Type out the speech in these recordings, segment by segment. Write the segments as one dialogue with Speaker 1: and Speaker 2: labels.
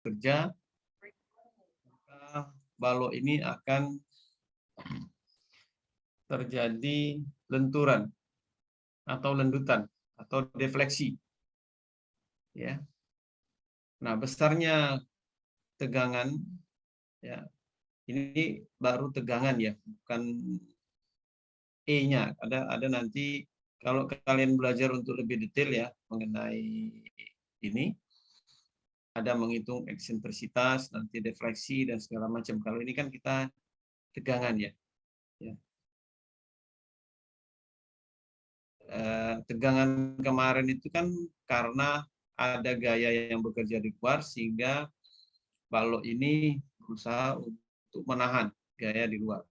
Speaker 1: bekerja, maka balok ini akan terjadi lenturan atau lendutan atau defleksi. Ya. Nah, besarnya tegangan, ya, ini baru tegangan ya, bukan E-nya. Ada nanti kalau kalian belajar untuk lebih detail ya mengenai ini, ada menghitung eksentrisitas, nanti defleksi dan segala macam. Kalau ini kan kita tegangan ya. Tegangan kemarin itu kan karena ada gaya yang bekerja di luar sehingga balok ini berusaha untuk menahan gaya di luar.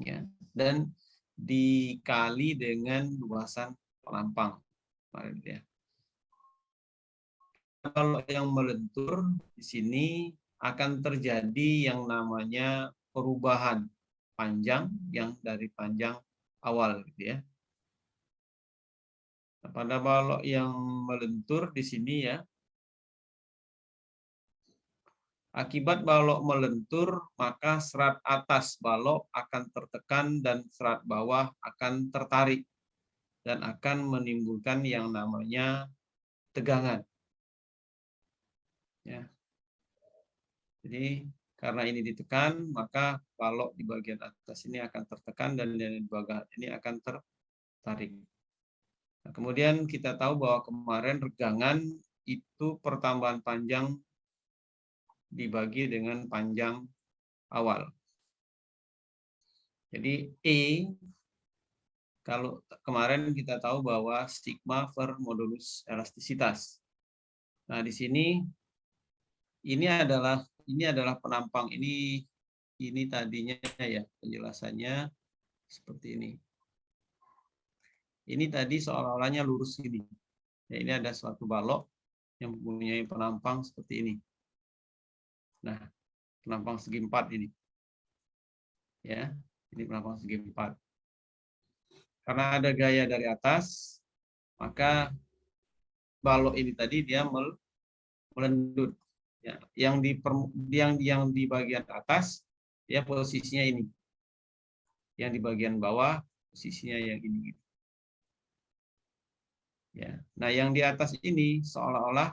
Speaker 1: Ya. Dan dikali dengan luasan pelampang. Ya. Kalau yang melentur di sini akan terjadi yang namanya perubahan panjang yang dari panjang awal, gitu ya. Nah, pada balok yang melentur di sini ya, akibat balok melentur, maka serat atas balok akan tertekan dan serat bawah akan tertarik dan akan menimbulkan yang namanya tegangan. Ya. Jadi karena ini ditekan, maka balok di bagian atas ini akan tertekan dan di bagian ini akan tertarik. Nah, kemudian kita tahu bahwa kemarin regangan itu pertambahan panjang dibagi dengan panjang awal. Jadi E, kalau kemarin kita tahu bahwa sigma per modulus elastisitas. Nah, di sini ini adalah penampang, ini tadinya ya penjelasannya seperti ini. Ini tadi seolah-olahnya lurus ini. Ya, ini ada suatu balok yang mempunyai penampang seperti ini. Nah, penampang segi 4 ini. Ya, ini penampang segi 4. Karena ada gaya dari atas, maka balok ini tadi dia melendut. Ya, yang di bagian atas ya posisinya ini. Yang di bagian bawah posisinya yang ini. Ya. Nah, yang di atas ini seolah-olah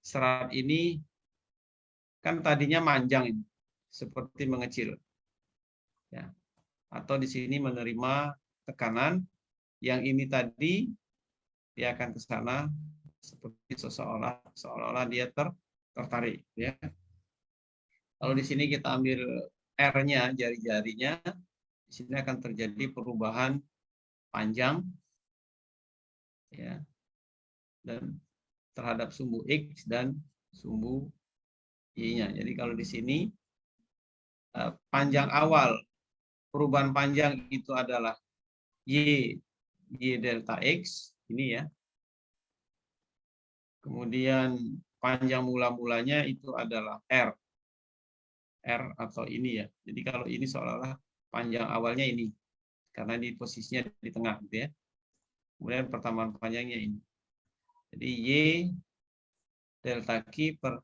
Speaker 1: serat ini kan tadinya manjang ini, seperti mengecil. Ya. Atau di sini menerima tekanan, yang ini tadi dia akan ke sana seperti seolah-olah dia tertarik. Ya. Kalau di sini kita ambil R-nya, jari-jarinya, di sini akan terjadi perubahan panjang, ya, dan terhadap sumbu X dan sumbu Y-nya. Jadi kalau di sini panjang awal perubahan panjang itu adalah Y delta X, ini ya. Kemudian panjang mula-mulanya itu adalah R atau ini ya. Jadi kalau ini seolah-olah panjang awalnya ini, karena di posisinya di tengah gitu ya. Kemudian pertambahan panjangnya ini. Jadi Y delta Q per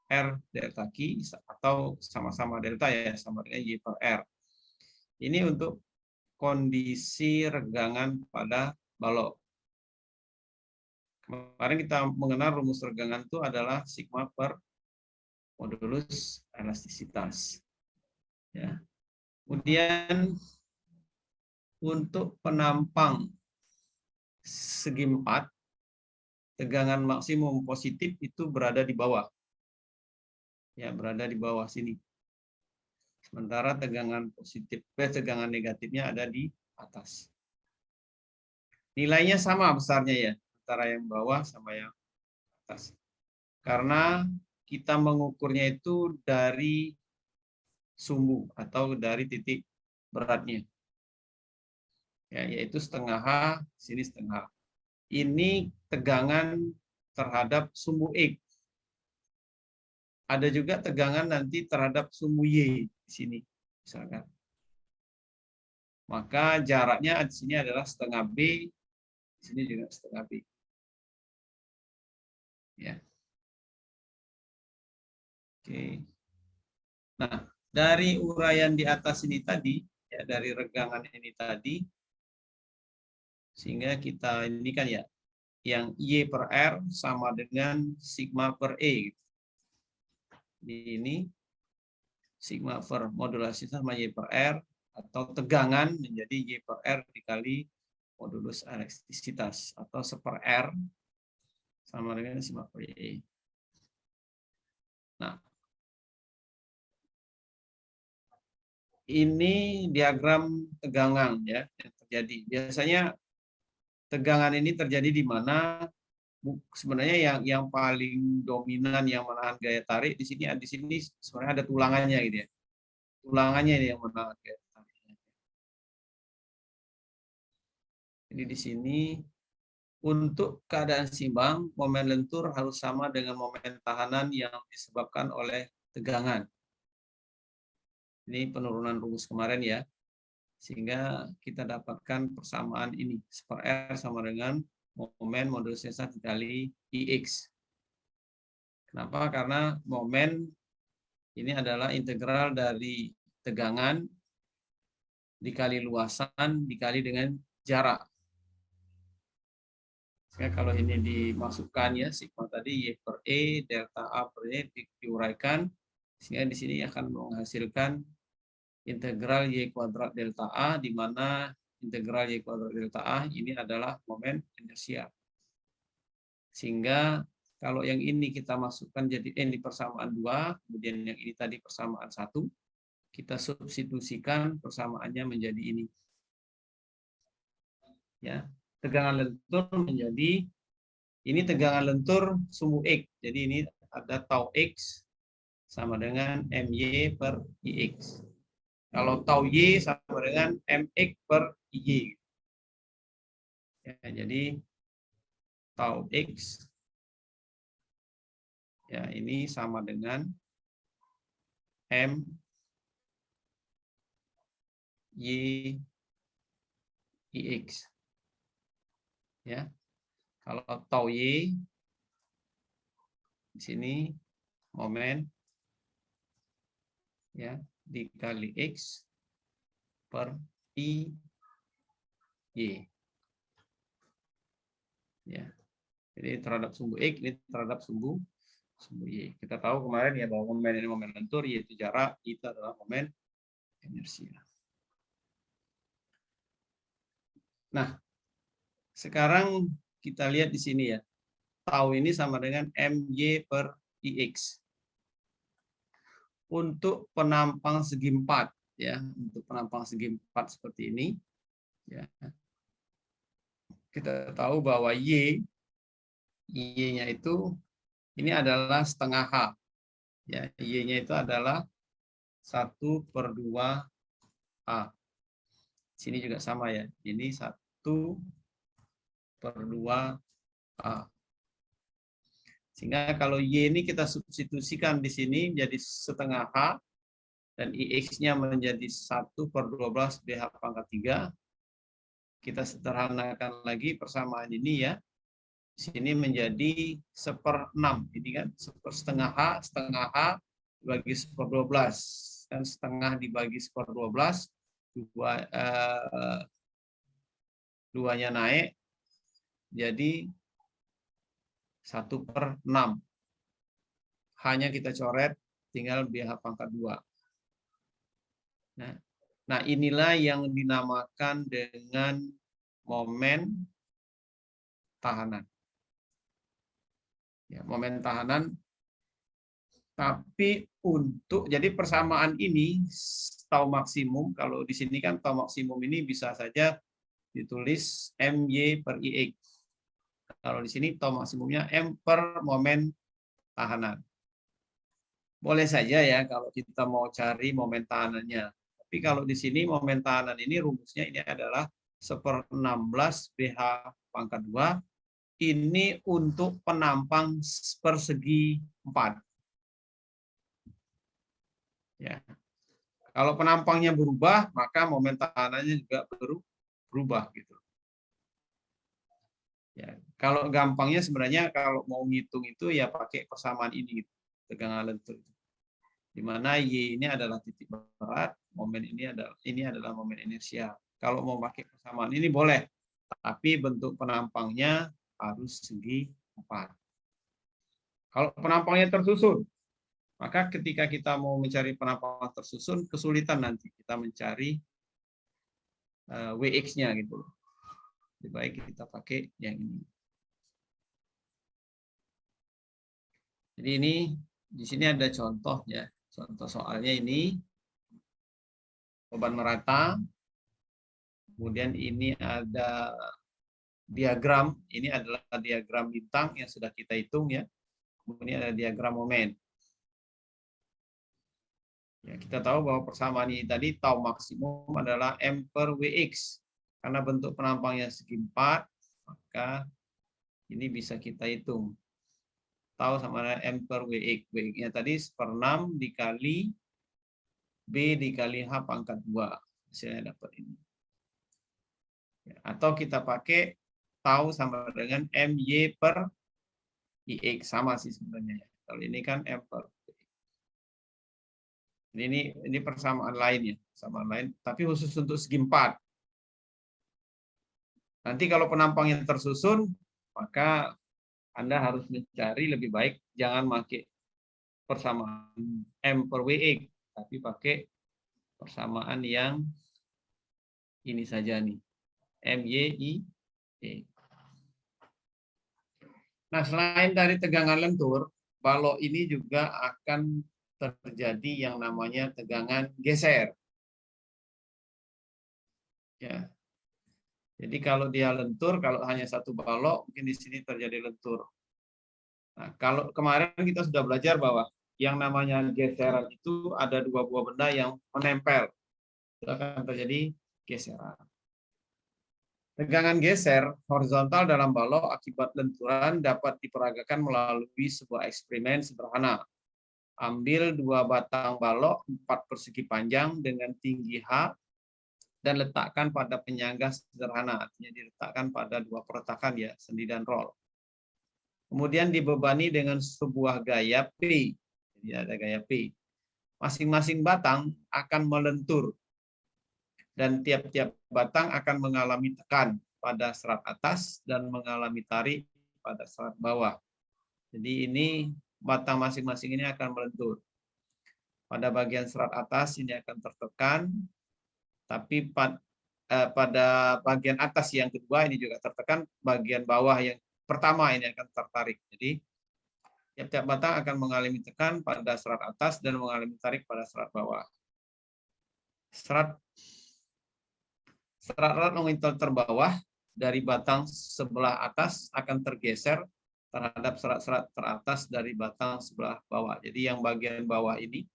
Speaker 1: R delta Q atau sama-sama delta ya, sama dengan Y per R. Ini untuk kondisi regangan pada balok. Kemarin kita mengenal rumus regangan itu adalah sigma per modulus elastisitas. Ya. Kemudian untuk penampang segi 4, tegangan maksimum positif itu berada di bawah. Ya, berada di bawah sini. Sementara tegangan negatifnya ada di atas. Nilainya sama besarnya ya, antara yang bawah sama yang atas. Karena kita mengukurnya itu dari sumbu atau dari titik beratnya. Ya, yaitu setengah H, sini setengah H. Ini tegangan terhadap sumbu X. Ada juga tegangan nanti terhadap sumbu Y di sini, misalkan. Maka jaraknya di sini adalah setengah B, di sini juga setengah B. Ya. Oke. Nah, dari uraian di atas ini tadi, ya, dari regangan ini tadi, sehingga kita ini kan ya, yang Y per R sama dengan sigma per E. Ini sigma per modulasi sama Y per R, atau tegangan menjadi Y per R dikali modulus elastisitas, atau seper R sama dengan sigma per Y. Nah, ini diagram tegangan ya yang terjadi. Biasanya tegangan ini terjadi di mana sebenarnya yang paling dominan yang menahan gaya tarik di sini sebenarnya ada tulangannya gitu ya. Tulangannya ini yang menahan gaya tarik. Jadi di sini untuk keadaan seimbang, momen lentur harus sama dengan momen tahanan yang disebabkan oleh tegangan. Ini penurunan rumus kemarin ya. Sehingga kita dapatkan persamaan ini. Seper R sama dengan momen modulus sensor dikali IX. Kenapa? Karena momen ini adalah integral dari tegangan dikali luasan dikali dengan jarak. Kalau ini dimasukkan ya, sigma tadi Y per E, delta A per E diuraikan, sehingga di sini akan menghasilkan integral Y kuadrat delta A, di mana integral Y kuadrat delta A ini adalah momen inersia. Sehingga kalau yang ini kita masukkan jadi ini persamaan 2, kemudian yang ini tadi persamaan 1, kita substitusikan persamaannya menjadi ini. Ya, tegangan lentur menjadi ini tegangan lentur sumbu X. Jadi ini ada tau X sama dengan MY per IX. Kalau tau Y sama dengan MX per IY. Ya, jadi tau X ya ini sama dengan M Y IX. Ya. Kalau tau Y di sini momen ya dikali X per I Y. Ya. Jadi terhadap sumbu X ini terhadap sumbu Y. Kita tahu kemarin ya bahwa momen ini momen lentur, yaitu jarak, itu adalah momen inersia. Nah, sekarang kita lihat di sini ya. Tau ini sama dengan MY per IX. Untuk penampang segi 4 ya, untuk penampang segi 4 seperti ini ya. Kita tahu bahwa Y-nya itu ini adalah setengah H. Ya, Y-nya itu adalah 1/2 A. Sini juga sama ya. Ini 1/2 A. Sehingga kalau Y ini kita substitusikan di sini menjadi setengah H dan IX-nya menjadi 1/12 BH pangkat 3. Kita sederhanakan lagi persamaan ini ya. Sini menjadi 1/6. Ini kan setengah H dibagi 1/12. Dan setengah dibagi 1/12, duanya naik, jadi 1/6. Hanya kita coret, tinggal BH pangkat 2. Nah, inilah yang dinamakan dengan momen tahanan. Ya, momen tahanan. Tapi jadi persamaan ini tau maksimum, kalau di sini kan tau maksimum ini bisa saja ditulis MY per IX. Kalau di sini tau maksimumnya M per momen tahanan. Boleh saja ya kalau kita mau cari momen tahanannya. Tapi kalau di sini momen tahanan ini rumusnya ini adalah 1/16 BH pangkat 2. Ini untuk penampang persegi 4. Ya. Kalau penampangnya berubah, maka momen tahanannya juga berubah gitu. Ya, kalau gampangnya sebenarnya kalau mau ngitung itu ya pakai persamaan ini gitu, tegangan lentur. di mana Y ini adalah titik berat, momen ini adalah momen inersial. Kalau mau pakai persamaan ini boleh, tapi bentuk penampangnya harus segi 4. Kalau penampangnya tersusun, maka ketika kita mau mencari penampang tersusun, kesulitan nanti kita mencari WX-nya gitu. Lebih baik kita pakai yang ini. Jadi ini di sini ada contoh ya. Contoh soalnya ini beban merata. Kemudian ini ada diagram. Ini adalah diagram bintang yang sudah kita hitung ya. Kemudian ada diagram momen. Ya, kita tahu bahwa persamaan ini tadi tau maksimum adalah M per WX. Karena bentuk penampangnya segi 4, maka ini bisa kita hitung. Tau sama dengan M per WX. WX-nya tadi 1/6 dikali B dikali H pangkat 2. Hasilnya dapat ini. Ya, atau kita pakai tau sama dengan MY per IX. Sama sih sebenarnya. Kalau ini kan M per WX. Ini persamaan lain ya. Persamaan lain. Tapi khusus untuk segi 4. Nanti kalau penampangnya tersusun, maka Anda harus mencari lebih baik jangan pakai persamaan M per WX, tapi pakai persamaan yang ini saja nih, MYI. Nah, selain dari tegangan lentur, balok ini juga akan terjadi yang namanya tegangan geser. Ya. Jadi kalau dia lentur, kalau hanya satu balok, mungkin di sini terjadi lentur. Nah, kalau kemarin kita sudah belajar bahwa yang namanya geseran itu ada 2 buah benda yang menempel. Itu akan terjadi geseran. Tegangan geser horizontal dalam balok akibat lenturan dapat diperagakan melalui sebuah eksperimen sederhana. Ambil 2 batang balok 4 persegi panjang dengan tinggi H dan letakkan pada penyangga sederhana, artinya diletakkan pada 2 peretakan ya, sendi dan roll. Kemudian dibebani dengan sebuah gaya P. Jadi ada gaya P. Masing-masing batang akan melentur dan tiap-tiap batang akan mengalami tekan pada serat atas dan mengalami tarik pada serat bawah. Jadi ini batang masing-masing ini akan melentur. Pada bagian serat atas ini akan tertekan, tapi pada bagian atas yang kedua ini juga tertekan, bagian bawah yang pertama ini akan tertarik. Jadi tiap-tiap batang akan mengalami tekan pada serat atas dan mengalami tarik pada serat bawah. Serat longitudinal terbawah dari batang sebelah atas akan tergeser terhadap serat-serat teratas dari batang sebelah bawah. Jadi yang bagian bawah ini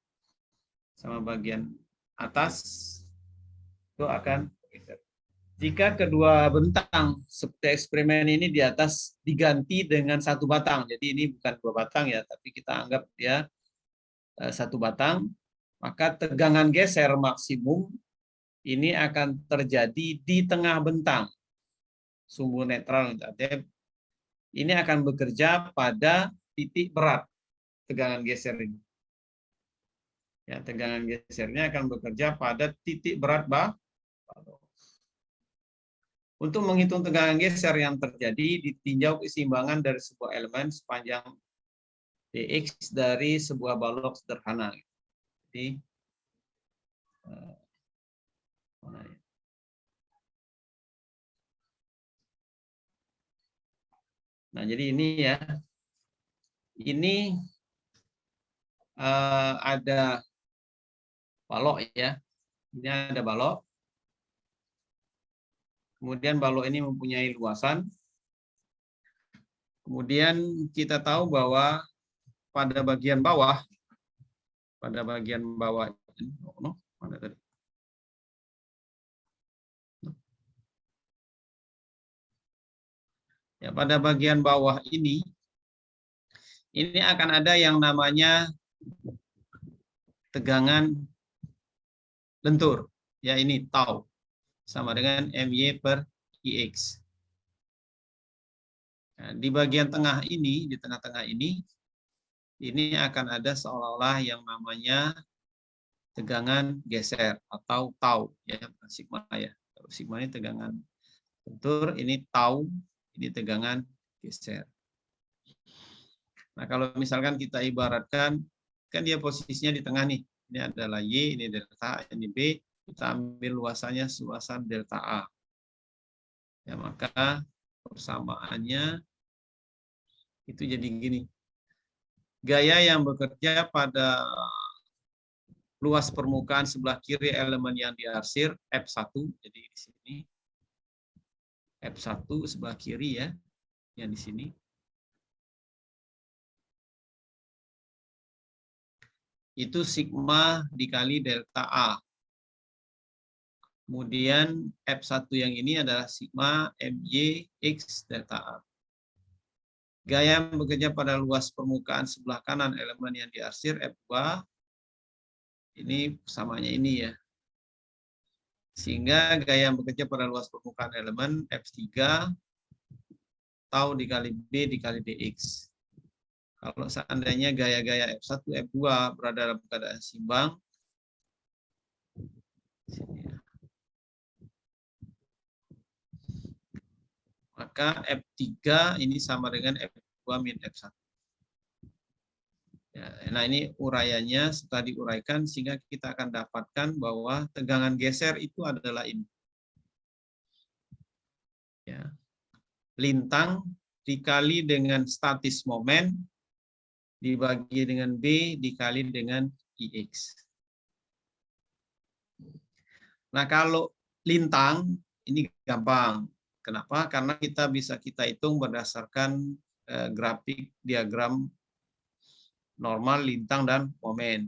Speaker 1: sama bagian atas itu akan tergeser. Jika kedua bentang seperti eksperimen ini di atas diganti dengan 1 batang, jadi ini bukan 2 batang ya, tapi kita anggap dia 1 batang, maka tegangan geser maksimum ini akan terjadi di tengah bentang. Sumbu netral, ini akan bekerja pada titik berat tegangan geser ini. Ya, tegangan gesernya akan bekerja pada titik berat balok. Untuk menghitung tegangan geser yang terjadi, ditinjau keseimbangan dari sebuah elemen sepanjang dx dari sebuah balok sederhana. Jadi, nah jadi ini ya, ini ada balok ya, ini ada balok. Kemudian balok ini mempunyai luasan. Kemudian kita tahu bahwa pada bagian bawah ini, mana tadi? Ya, pada bagian bawah ini akan ada yang namanya tegangan lentur. Ya, ini tau sama dengan MY per IX. Nah, di bagian tengah ini, di tengah-tengah ini ini akan ada seolah-olah yang namanya tegangan geser atau tau ya, sigma ya. Kalau sigma ini tegangan bentur, ini tau, ini tegangan geser. Nah, kalau misalkan kita ibaratkan, kan dia posisinya di tengah nih. Ini adalah Y, ini delta A, ini B. Kita ambil luasannya luasan delta A. Ya, maka persamaannya itu jadi gini. Gaya yang bekerja pada luas permukaan sebelah kiri elemen yang diarsir F1, jadi di sini F1 sebelah kiri ya, yang di sini. Itu sigma dikali delta A. Kemudian F1 yang ini adalah sigma MY X delta A. Gaya yang bekerja pada luas permukaan sebelah kanan elemen yang diarsir F2, ini samanya ini ya. Sehingga gaya yang bekerja pada luas permukaan elemen F3, tau dikali B dikali DX. Kalau seandainya gaya-gaya F1, F2 berada dalam keadaan seimbang, maka F3 ini sama dengan F2 min F1. Ya, nah ini uraiannya setelah diuraikan sehingga kita akan dapatkan bahwa tegangan geser itu adalah ini. Ya. Lintang dikali dengan statis momen dibagi dengan B dikali dengan IX. Nah kalau lintang ini gampang. Kenapa? Karena kita bisa hitung berdasarkan grafik diagram normal lintang dan momen.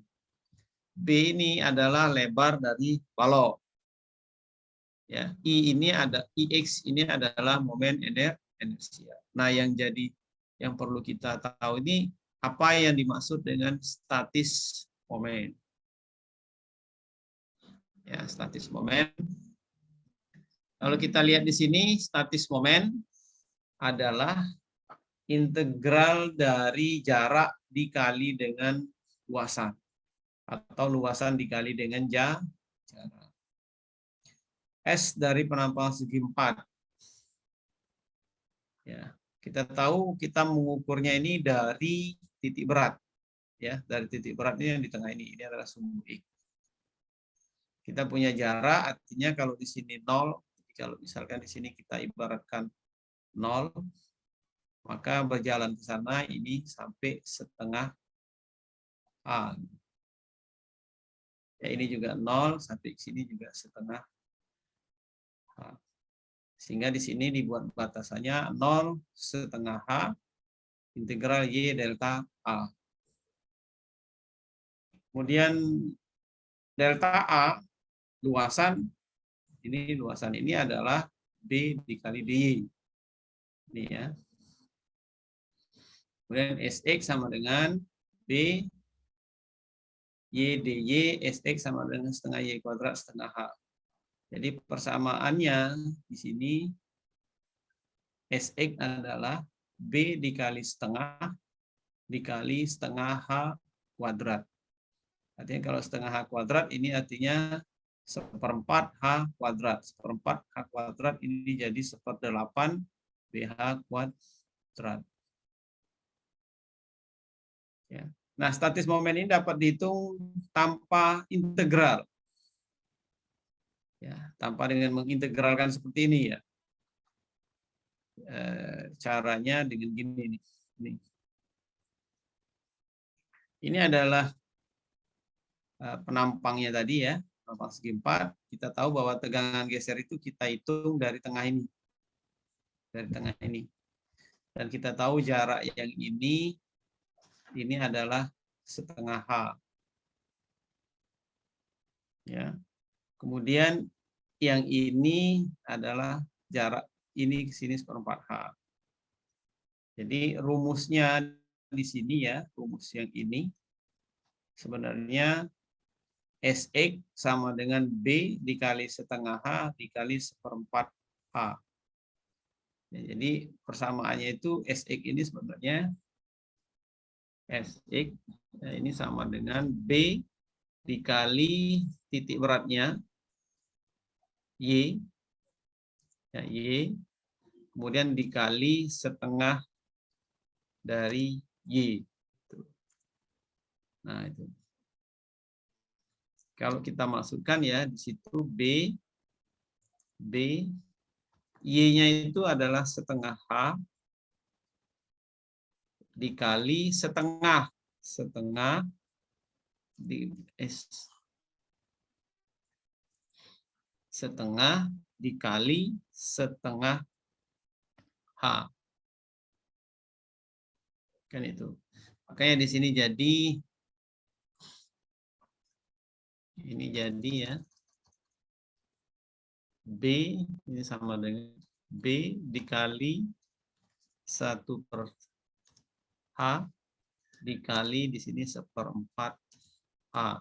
Speaker 1: B ini adalah lebar dari balok. Ya, I ini ada IX ini adalah momen inersia. Nah, yang perlu kita tahu ini apa yang dimaksud dengan statis momen. Ya, statis momen. Kalau kita lihat di sini statis momen adalah integral dari jarak dikali dengan luasan atau luasan dikali dengan jarak. S dari penampakan segi 4. Ya, kita tahu kita mengukurnya ini dari titik berat. Ya, dari titik berat ini yang di tengah ini adalah sumbu X. Kita punya jarak, artinya kalau di sini 0, kalau misalkan di sini kita ibaratkan 0, maka berjalan ke sana ini sampai setengah A. Ya, ini juga 0, sampai ke sini juga setengah A. Sehingga di sini dibuat batasannya 0 setengah H integral Y delta A. Kemudian delta A luasan ini adalah B dikali DY. Ini ya. Kemudian SX sama dengan B Y DY, SX sama dengan setengah Y kuadrat setengah H. Jadi persamaannya di sini SX adalah B dikali setengah H kuadrat. Artinya kalau setengah H kuadrat ini artinya seperempat H kuadrat. Seperempat H kuadrat ini jadi 1/8 BH kuadrat. Ya. Nah, statis momen ini dapat dihitung tanpa integral. Ya, tanpa dengan mengintegralkan seperti ini ya. Caranya dengan gini nih. Ini adalah penampangnya tadi ya, penampang segi 4. Kita tahu bahwa tegangan geser itu kita hitung dari tengah ini. Dari tengah ini. Dan kita tahu jarak yang ini adalah setengah H. Ya. Kemudian yang ini adalah jarak ini ke sini seperempat H. Jadi rumusnya di sini ya, rumus yang ini sebenarnya SX sama dengan B dikali setengah H dikali seperempat H. Ya, jadi persamaannya itu SX ini sebenarnya SX, nah ini sama dengan B dikali titik beratnya Y, ya, Y, kemudian dikali setengah dari Y. Nah, itu. Kalau kita masukkan ya di situ B, Y-nya itu adalah setengah H dikali setengah di setengah dikali setengah H. Kan itu. Makanya di sini jadi ini jadi ya B ini sama dengan B dikali 1/H dikali di sini 1/4 H.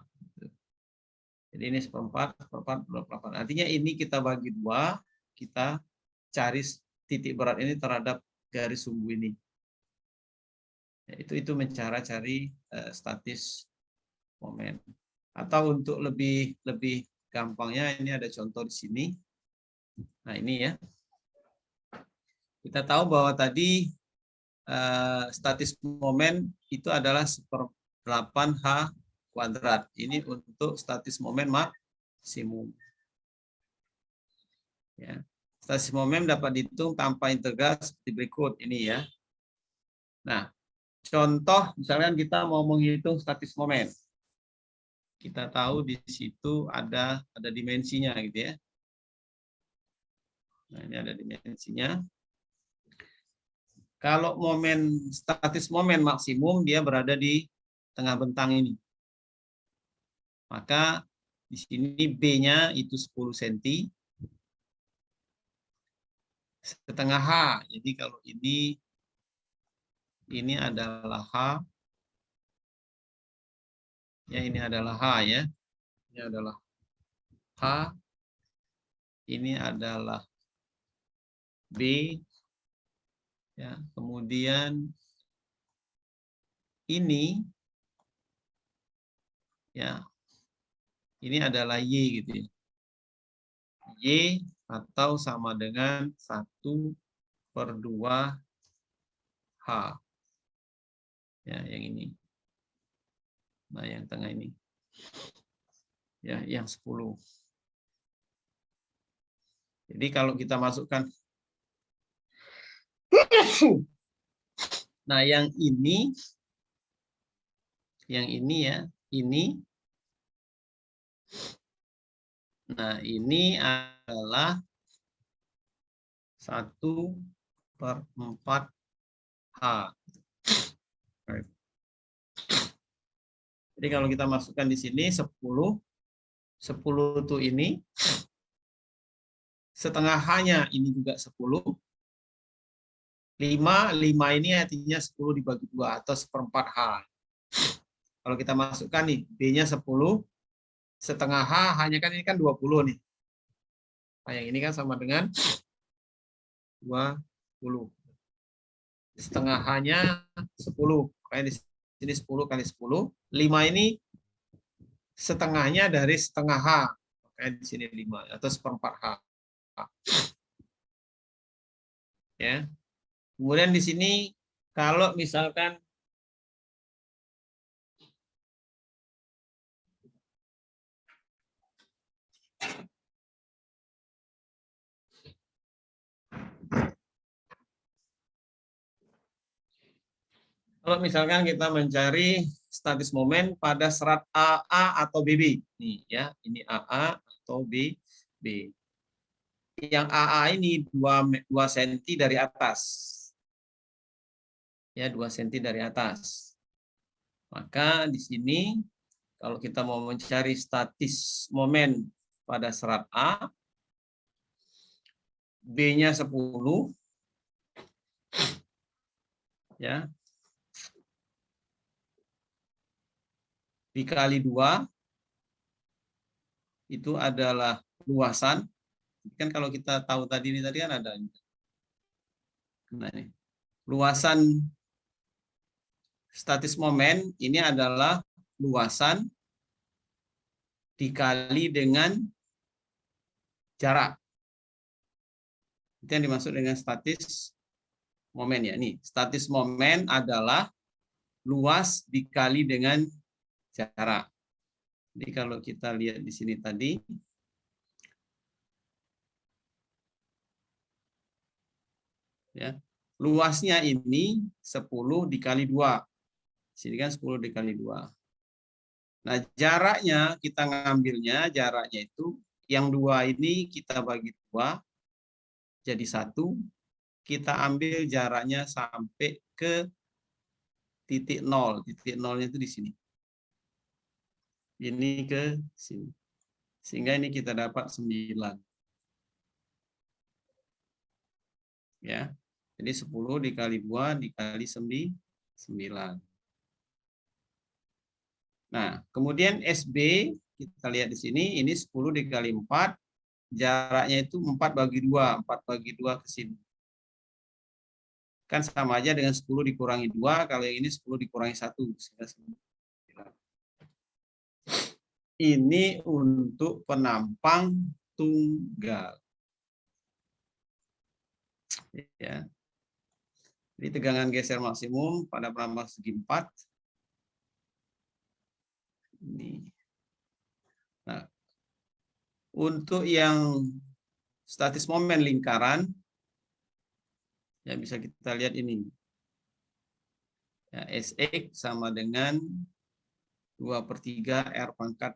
Speaker 1: Jadi ini 1/4, 28. Artinya ini kita bagi dua, kita cari titik berat ini terhadap garis sumbu ini. Itu cari statis momen. Atau untuk lebih gampangnya ini ada contoh di sini. Nah ini ya. Kita tahu bahwa tadi statis momen itu adalah 1/8H kuadrat. Ini untuk statis momen maksimum. Ya. Statis momen dapat dihitung tanpa integral seperti berikut ini ya. Nah, contoh misalnya kita mau menghitung statis momen. Kita tahu di situ ada dimensinya gitu ya. Nah, ini ada dimensinya. Kalau statis momen maksimum dia berada di tengah bentang ini. Maka di sini B-nya itu 10 cm. Setengah H. Jadi kalau ini adalah H. Ya, ini adalah H ya. Ini adalah H. Ini adalah B. Ya, kemudian ini ya. Ini adalah Y gitu ya. Y atau sama dengan 1/2 H. Ya, yang ini. Nah, yang tengah ini. Ya, yang 10. Jadi kalau kita masukkan nah, yang ini ya, ini. Nah, ini adalah 1/4 H. Jadi kalau kita masukkan di sini 10 itu ini, setengah H-nya ini juga 10. 5 ini artinya 10 dibagi 2 atau 1/4 H. Kalau kita masukkan nih, B-nya 10, setengah H, H-nya kan ini kan 20 nih. Nah, yang ini kan sama dengan 20. Setengah H-nya 10. Kayak di sini 10 kali 10. 5 ini setengahnya dari setengah H. Kayak di sini 5 atau 1/4 H. Ya. Kemudian di sini kalau misalkan kita mencari statis momen pada serat AA atau BB. Nih ya, ini AA atau BB. Yang AA ini 2 cm dari atas. Ya, 2 cm dari atas. Maka di sini kalau kita mau mencari statis momen pada serat A, B-nya 10 ya. Dikali 2 itu adalah luasan. Kan kalau kita tahu tadi kan ada. Nah, ini. Luasan statis momen ini adalah luasan dikali dengan jarak. Itu yang dimaksud dengan statis momen ya. Nih, statis momen adalah luas dikali dengan jarak. Jadi kalau kita lihat di sini tadi, ya, luasnya ini 10 dikali 2. Sini kan 10 dikali 2. Nah, jaraknya kita ngambilnya, jaraknya itu yang 2 ini kita bagi 2 jadi 1. Kita ambil jaraknya sampai ke titik 0. Titik 0-nya itu di sini. Ini ke sini. Sehingga ini kita dapat 9. Ya. Jadi 10 dikali 2 dikali 9. Nah, kemudian SB kita lihat di sini, ini 10 dikali 4, jaraknya itu 4 bagi 2, 4 bagi 2 ke sini. Kan sama aja dengan 10 dikurangi 2, kalau yang ini 10 dikurangi 1. Ini untuk penampang tunggal. Ya. Jadi tegangan geser maksimum pada penampang segi 4. Ini. Nah, untuk yang statis momen lingkaran, ya bisa kita lihat ini. Ya, SX sama dengan 2/3 R pangkat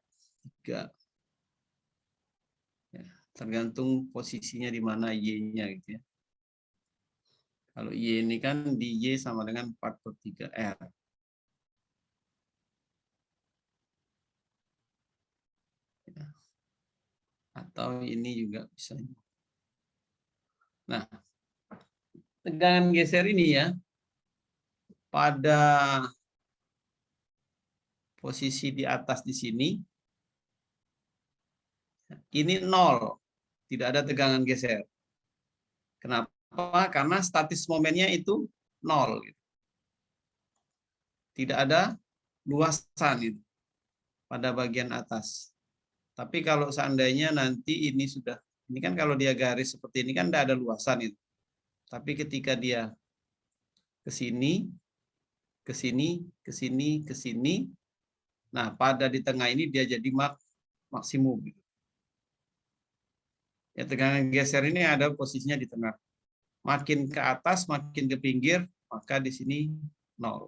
Speaker 1: 3. Ya, tergantung posisinya di mana Y-nya gitu ya. Kalau Y ini kan di Y sama dengan 4/3 R. Ya. Atau ini juga bisa. Nah, tegangan geser ini ya, pada posisi di atas di sini, ini 0. Tidak ada tegangan geser. Kenapa? Karena statis momennya itu 0. Tidak ada luasan itu pada bagian atas. Tapi kalau seandainya nanti ini sudah, ini kan kalau dia garis seperti ini kan tidak ada luasan itu. Tapi ketika dia ke sini, ke sini, ke sini, ke sini, nah pada di tengah ini dia jadi maksimum. Ya, tegangan geser ini ada posisinya di tengah. Makin ke atas, makin ke pinggir, maka di sini 0.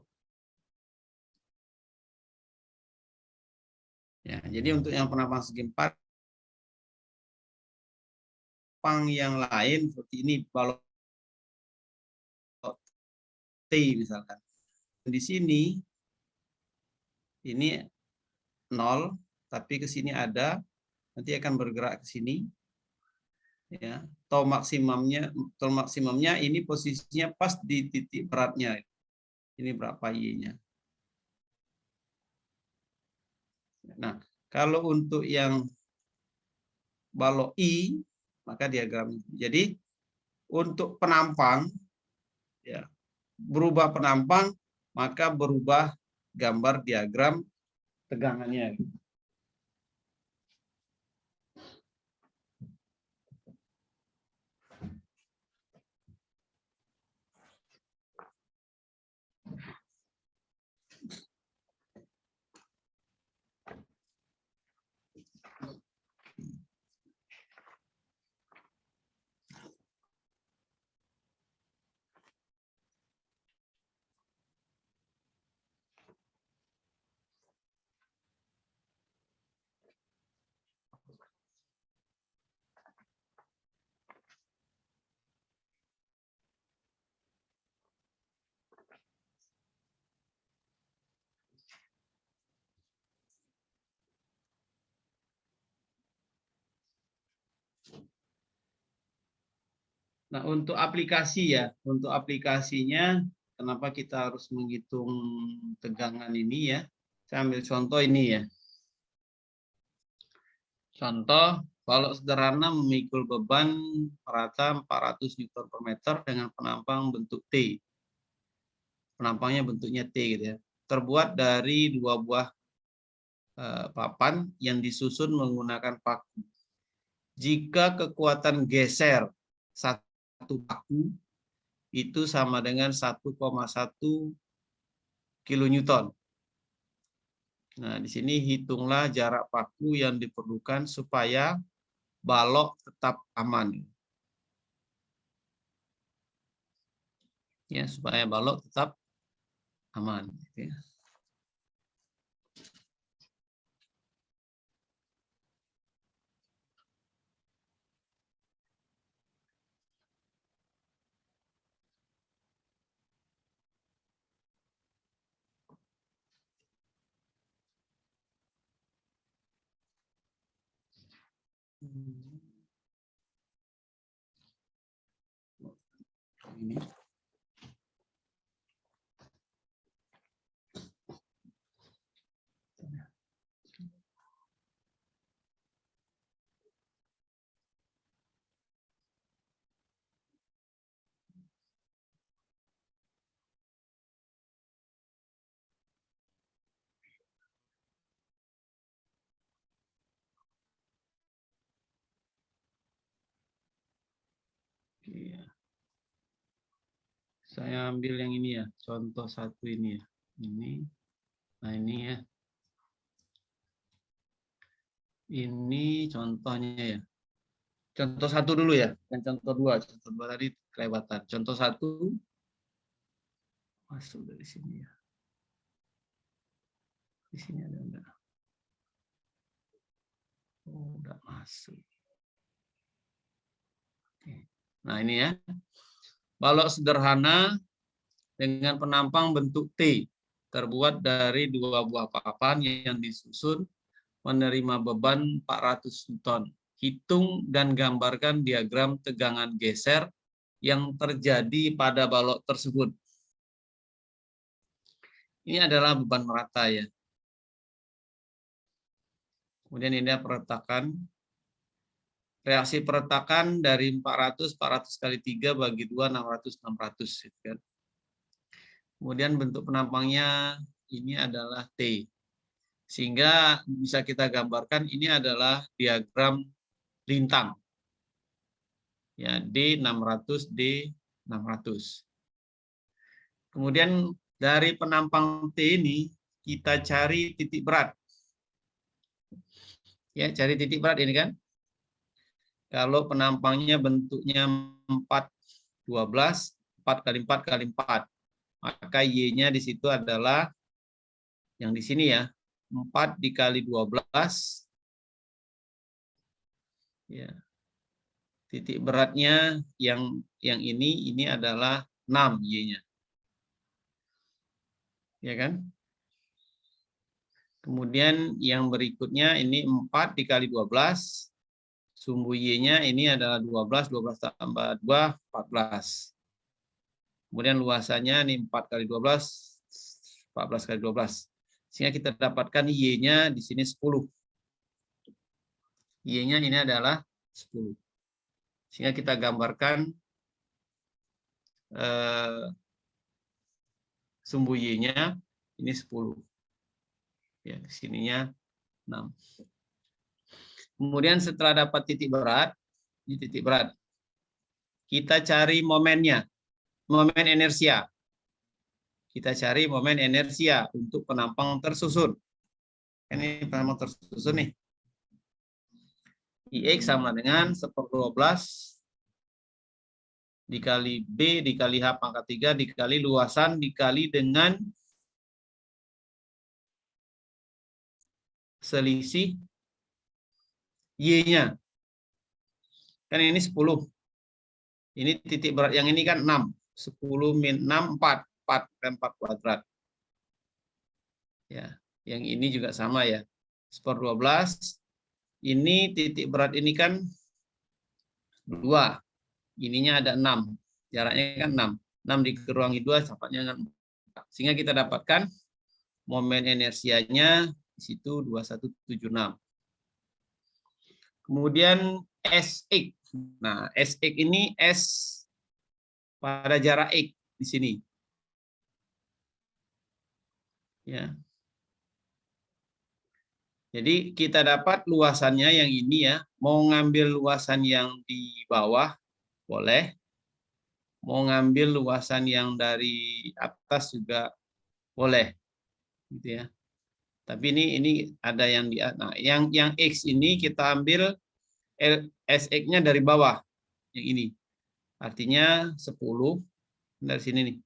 Speaker 1: Ya, jadi untuk yang penampang segi 4, penampang yang lain seperti ini, balok T misalkan. Di sini, ini 0, tapi ke sini ada, nanti akan bergerak ke sini. Ya, tol maksimumnya ini posisinya pas di titik beratnya. Ini berapa Y-nya. Nah, kalau untuk yang balok I, maka diagram. Jadi untuk penampang, ya, berubah penampang, maka berubah gambar diagram tegangannya. Nah, untuk aplikasi ya, untuk aplikasinya, kenapa kita harus menghitung tegangan ini ya? Saya ambil contoh ini ya. Contoh, kalau sederhana memikul beban rata 400 Nm per meter dengan penampang bentuk T. penampangnya bentuknya T gitu ya. Terbuat dari 2 buah papan yang disusun menggunakan paku. Jika kekuatan geser satu paku itu sama dengan 1,1 kilonewton. Nah, di sini hitunglah jarak paku yang diperlukan supaya balok tetap aman. Ya, supaya balok tetap aman. Ya. Ini. Iya. Saya ambil yang ini ya, contoh 1 ini ya. Ini, nah ini ya. Ini contohnya ya. Contoh 1 dulu ya, dan contoh 2. Contoh 2 tadi kelewatan. Contoh 1 masuk dari sini ya. Di sini ada enggak? Oh, udah masuk. Oke. Nah, ini ya. Balok sederhana dengan penampang bentuk T, terbuat dari 2 buah papan yang disusun menerima beban 400 Newton. Hitung dan gambarkan diagram tegangan geser yang terjadi pada balok tersebut. Ini adalah beban merata ya. Kemudian ini ada peretakan. Reaksi peretakan dari 400 kali 3 bagi 2, 600, 600. Kan? Kemudian bentuk penampangnya ini adalah T. Sehingga bisa kita gambarkan ini adalah diagram lintang. Ya, D600, D600. Kemudian dari penampang T ini kita cari titik berat. Ya, cari titik berat ini kan. Kalau penampangnya bentuknya 4, 12, 4 kali 4 kali 4. Maka Y-nya di situ adalah yang di sini ya, 4 dikali 12. Ya. Titik beratnya yang ini adalah 6 Y-nya. Ya kan? Kemudian yang berikutnya ini 4 dikali 12. Sumbu Y-nya ini adalah 12, 12 tambah 2, 14. Kemudian luasannya ini 4 kali 12, 14 kali 12. Sehingga kita dapatkan Y-nya di sini 10. Y-nya ini adalah 10. Sehingga kita gambarkan sumbu Y-nya ini 10. Ya, sininya 6. Kemudian setelah dapat titik berat, ini titik berat, kita cari momennya, momen inersia. Kita cari momen inersia untuk penampang tersusun. Ini penampang tersusun nih. IX sama dengan 1/12 dikali B dikali H pangkat 3 dikali luasan dikali dengan selisih Y-nya. Kan ini 10. Ini titik berat yang ini kan 6. 10 min 6, 4. 4 kuadrat. Ya, yang ini juga sama ya. 1/12. Ini titik berat ini kan 2. Ininya ada 6. Jaraknya kan 6. 6 dikurangi 2, dapatnya 4. Sehingga kita dapatkan momen inersianya di situ 2176. Kemudian SX. Nah, SX ini S pada jarak X di sini. Ya. Jadi kita dapat luasannya yang ini ya. Mau ngambil luasan yang di bawah boleh. Mau ngambil luasan yang dari atas juga boleh. Gitu ya. Tapi ini ada yang di nah, yang X ini kita ambil SX-nya dari bawah. Yang ini. Artinya 10 dari sini nih.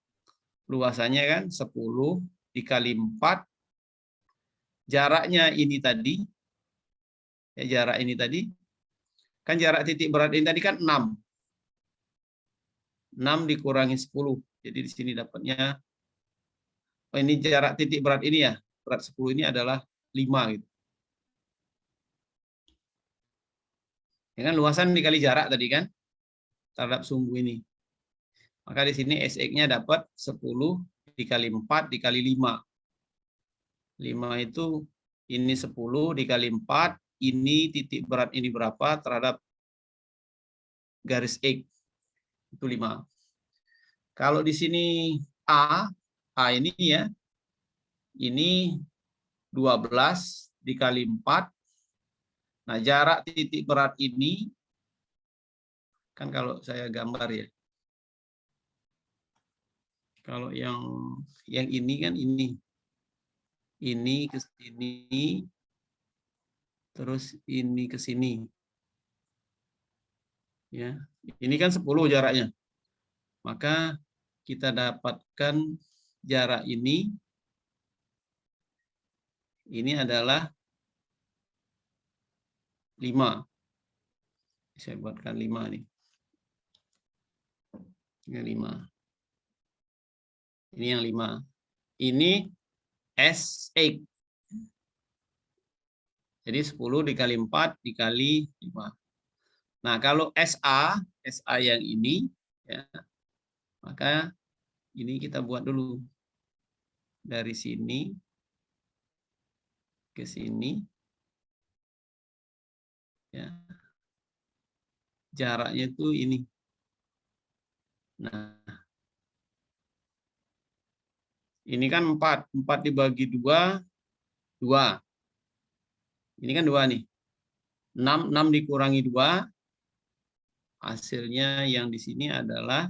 Speaker 1: Luasannya kan 10 dikali 4. Jaraknya ini tadi. Ya, jarak ini tadi. Kan jarak titik berat ini tadi kan 6. 6 dikurangi 10. Jadi di sini dapatnya, oh ini jarak titik berat ini ya. Berat 10 ini adalah 5 gitu. Dengan luasan dikali jarak tadi kan terhadap sumbu ini. Maka di sini SX-nya dapat 10 dikali 4 dikali 5. 5 itu ini 10 dikali 4, ini titik berat ini berapa terhadap garis X. Itu 5. Kalau di sini A ini ya, ini 12 dikali 4. Nah, jarak titik berat ini, kan kalau saya gambar ya, kalau yang ini kan ini ke sini, terus ini ke sini. Ya, ini kan 10 jaraknya. Maka kita dapatkan jarak ini adalah 5. Saya buatkan 5 nih. Ini 5. Ini yang 5. Ini SX. Jadi 10 dikali 4 dikali 5. Nah, kalau SA yang ini, ya, maka ini kita buat dulu. Dari sini ke sini. Ya. Jaraknya itu ini. Nah, ini kan 4. 4 dibagi 2, 2. Ini kan 2 nih. 6 dikurangi 2. Hasilnya yang di sini adalah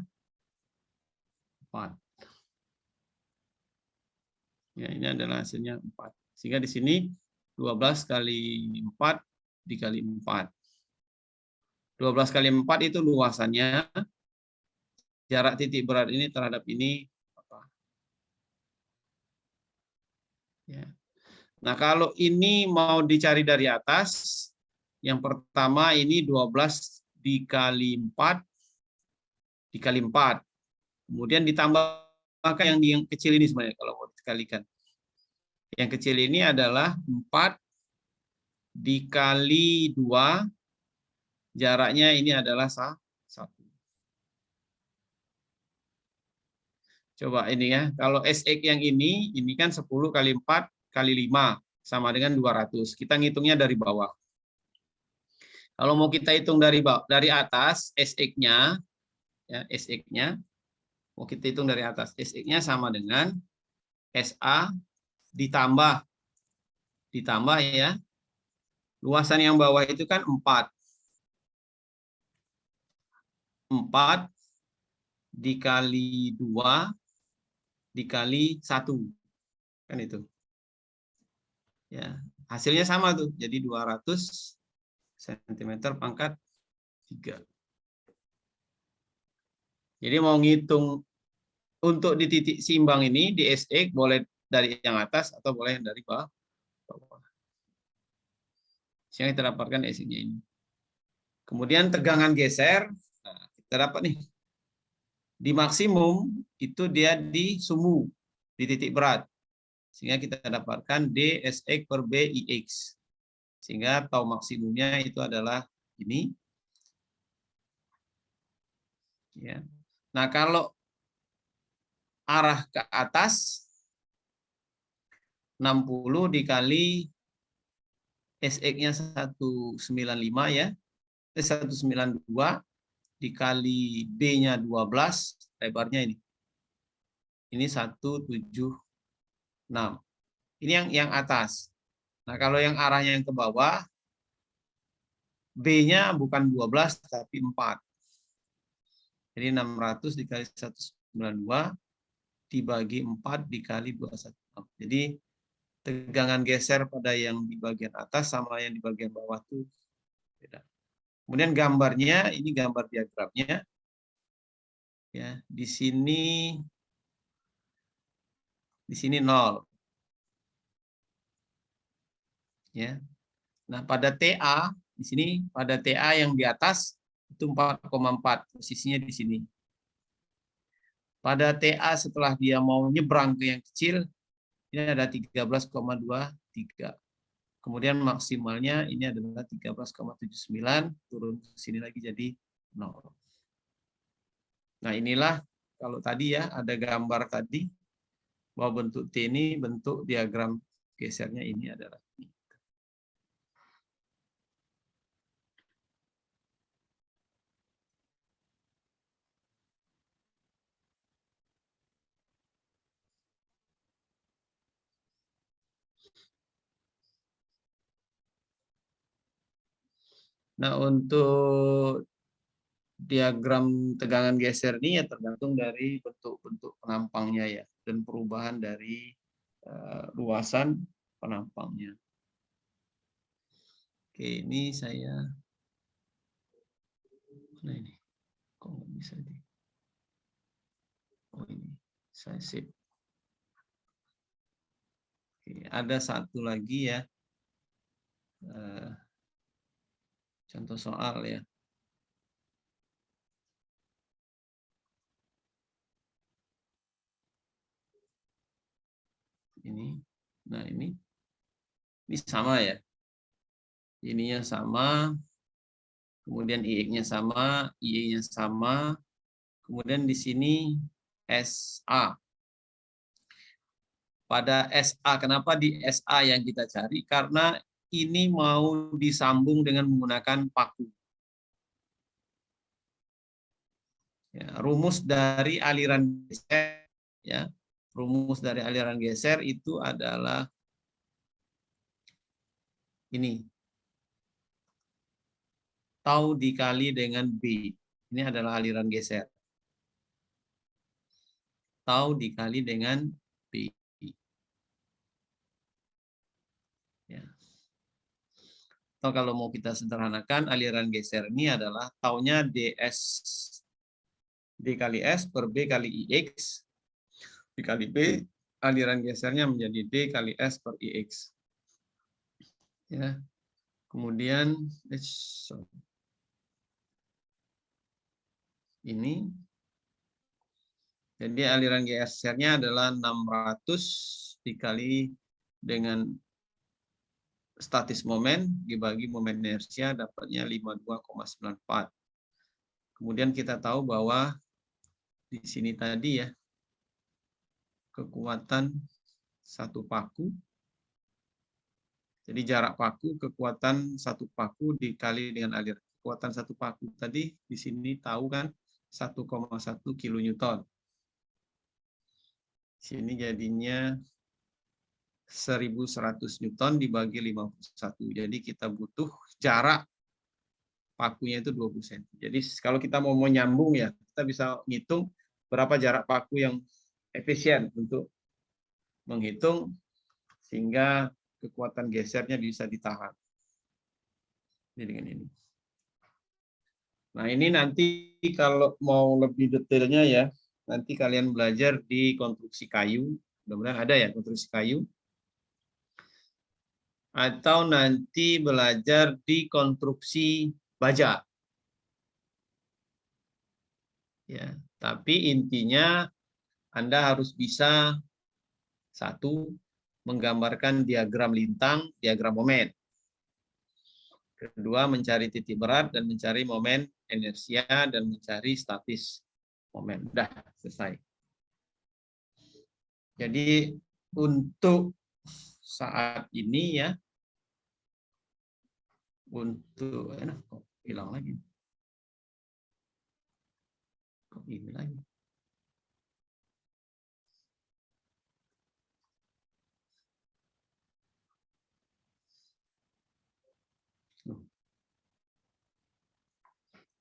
Speaker 1: 4. Ya, ini adalah hasilnya 4. Sehingga di sini 12 kali 4 dikali 4. 12 kali 4 itu luasannya. Jarak titik berat ini terhadap ini apa? Ya. Nah, kalau ini mau dicari dari atas, yang pertama ini 12 dikali 4 dikali 4. Kemudian ditambahkan yang kecil ini sebenarnya kalau mau dikalikan. Yang kecil ini adalah 4 dikali 2. Jaraknya ini adalah 1. Coba ini ya. Kalau SX yang ini kan 10 kali 4 kali 5. Sama dengan 200. Kita ngitungnya dari bawah. Kalau mau kita hitung dari atas, SX-nya, ya, SX-nya, mau kita hitung dari atas, SX-nya sama dengan SA ditambah ya, luasan yang bawah itu kan 4. 4 dikali 2 dikali 1. Kan itu. Ya, hasilnya sama tuh. Jadi 200 cm pangkat 3. Jadi mau ngitung untuk di titik seimbang ini di SX boleh dari yang atas atau boleh dari bawah. Yang kita dapatkan SX-nya ini. Kemudian tegangan geser, nah, kita dapat nih. Di maksimum itu dia di sumbu, di titik berat. Sehingga kita dapatkan DSX per BIX. Sehingga tau maksimumnya itu adalah ini. Ya. Nah, kalau arah ke atas, 60 dikali SX-nya 195 ya. 192 dikali B-nya 12, lebarnya ini. Ini 176. Ini yang atas. Nah, kalau yang arahnya yang ke bawah, B-nya bukan 12 tapi 4. Jadi 600 dikali 192 dibagi 4 dikali 216. Jadi tegangan geser pada yang di bagian atas sama yang di bagian bawah itu beda. Kemudian gambarnya, ini gambar diagramnya. Ya, di sini 0. Ya. Nah, pada TA di sini, pada TA yang di atas itu 4,4, posisinya di sini. Pada TA setelah dia mau nyebrang ke yang kecil, ini ada 13,23. Kemudian maksimalnya ini adalah 13,79, turun ke sini lagi jadi 0. Nah, inilah kalau tadi ya ada gambar tadi bahwa bentuk T ini bentuk diagram gesernya ini adalah ini. Nah, untuk diagram tegangan geser ini ya tergantung dari bentuk-bentuk penampangnya ya dan perubahan dari luasan penampangnya. Oke, ini saya mana ini? Kok nggak bisa di? Oh ini saya save. Oke, ada satu lagi ya. Contoh soal ya. Ini, nah ini sama ya. Ininya sama, kemudian IX-nya sama, Y-nya sama, kemudian di sini SA. Pada SA, kenapa di SA yang kita cari? Karena ini mau disambung dengan menggunakan paku. Ya, rumus dari aliran geser, ya, rumus dari aliran geser itu adalah ini, tau dikali dengan B. Ini adalah aliran geser. Tau dikali dengan B. Ya. Atau kalau mau kita sederhanakan, aliran geser ini adalah taunya ds D kali S per B kali IX dikali B, aliran gesernya menjadi D kali S per IX. Ya. Kemudian ini, jadi aliran gesernya adalah 600 dikali dengan statis momen dibagi momen inersia dapatnya 52,94. Kemudian kita tahu bahwa di sini tadi ya kekuatan satu paku. Jadi jarak paku, kekuatan satu paku dikali dengan aliran. Kekuatan satu paku tadi di sini tahu kan 1,1 kilonewton. Sini jadinya 1100 Newton dibagi 51. Jadi kita butuh jarak pakunya itu 20 cm. Jadi kalau kita mau nyambung ya, kita bisa ngitung berapa jarak paku yang efisien untuk menghitung sehingga kekuatan gesernya bisa ditahan. Ini dengan ini. Nah, ini nanti kalau mau lebih detailnya ya, nanti kalian belajar di konstruksi kayu. Mudah-mudahan ada ya konstruksi kayu. Atau nanti belajar di konstruksi baja. Ya, tapi intinya Anda harus bisa satu menggambarkan diagram lintang, diagram momen. Kedua, mencari titik berat dan mencari momen inersia dan mencari statis momen. Udah selesai. Jadi untuk saat ini ya, untuk kok hilang lagi. Kok ini lagi.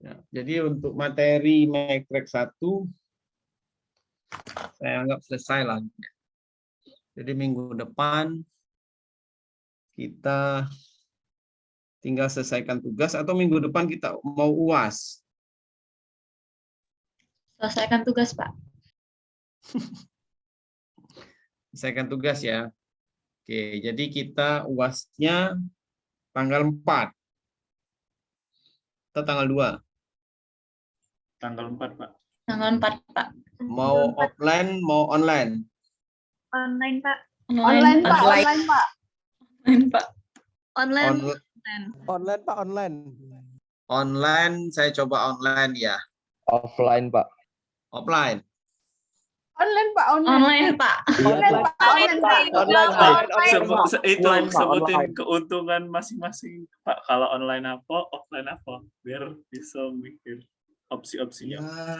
Speaker 1: Ya, jadi untuk materi Matrix 1 saya anggap selesai lah. Jadi minggu depan kita tinggal selesaikan tugas atau minggu depan kita mau UAS.
Speaker 2: Selesaikan tugas, Pak.
Speaker 1: Selesaikan tugas ya. Oke, jadi kita UAS-nya tanggal 4. Atau tanggal 2.
Speaker 3: Tanggal 4, Pak.
Speaker 2: Tanggal 4, Pak.
Speaker 1: Mau offline, mau online.
Speaker 4: Online, Pak.
Speaker 2: Online, Pak.
Speaker 4: Online, Pak.
Speaker 2: Online, Pak.
Speaker 4: Online.
Speaker 5: Online, Pak, online.
Speaker 1: Online, saya coba online ya.
Speaker 6: Offline, Pak.
Speaker 1: Offline.
Speaker 4: Online, Pak.
Speaker 2: Online, Pak.
Speaker 4: Online, Pak. Online, Pak.
Speaker 5: Online, Pak.
Speaker 3: Itu
Speaker 6: Offline, Pak,
Speaker 3: sebutin
Speaker 6: online.
Speaker 3: keuntungan masing-masing, Pak. Kalau online apa, offline apa, biar bisa mikir opsi-opsinya.
Speaker 1: Ya.